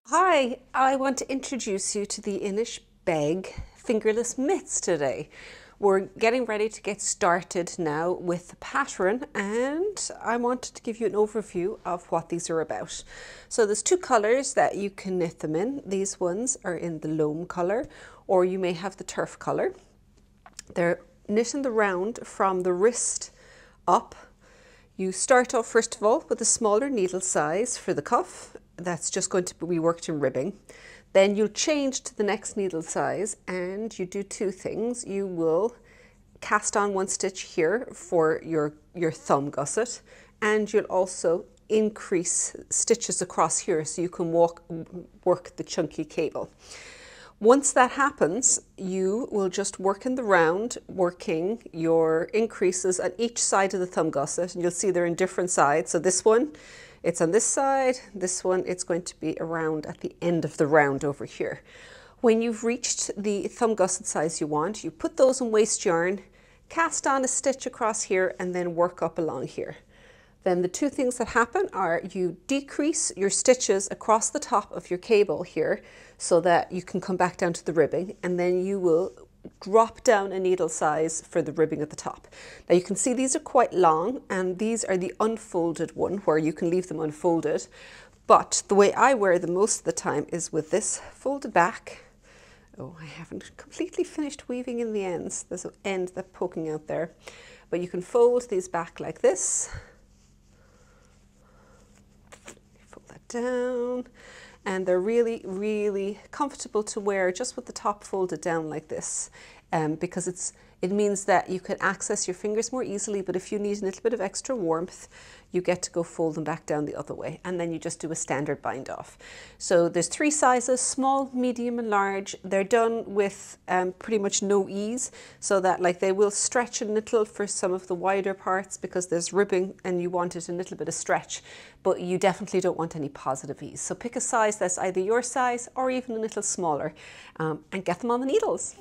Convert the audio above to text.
Hi, I want to introduce you to the Inis Beg fingerless mitts today. We're getting ready to get started now with the pattern, and I wanted to give you an overview of what these are about. So there's two colours that you can knit them in. These ones are in the loam colour, or you may have the turf colour. They're knit in the round from the wrist up. You start off first of all with a smaller needle size for the cuff. That's just going to be worked in ribbing. Then you'll change to the next needle size and you do two things. You will cast on one stitch here for your thumb gusset, and you'll also increase stitches across here so you can work the chunky cable. Once that happens, you will just work in the round, working your increases on each side of the thumb gusset, and you'll see they're in different sides. So this one, it's on this side. This one, it's going to be around at the end of the round over here. When you've reached the thumb gusset size you want, you put those in waste yarn, cast on a stitch across here, and then work up along here. Then the two things that happen are you decrease your stitches across the top of your cable here so that you can come back down to the ribbing, and then you will drop down a needle size for the ribbing at the top. Now you can see these are quite long, and these are the unfolded one where you can leave them unfolded. But the way I wear them most of the time is with this folded back. Oh, I haven't completely finished weaving in the ends. There's an end that's poking out there. But you can fold these back like this. Fold that down. And they're really, really comfortable to wear just with the top folded down like this, because it means that you can access your fingers more easily, but if you need a little bit of extra warmth, you get to go fold them back down the other way, and then you just do a standard bind off. So there's three sizes: small, medium and large. They're done with pretty much no ease, so that like they will stretch a little for some of the wider parts because there's ribbing and you want it a little bit of stretch, but you definitely don't want any positive ease. So pick a size that's either your size or even a little smaller, and get them on the needles.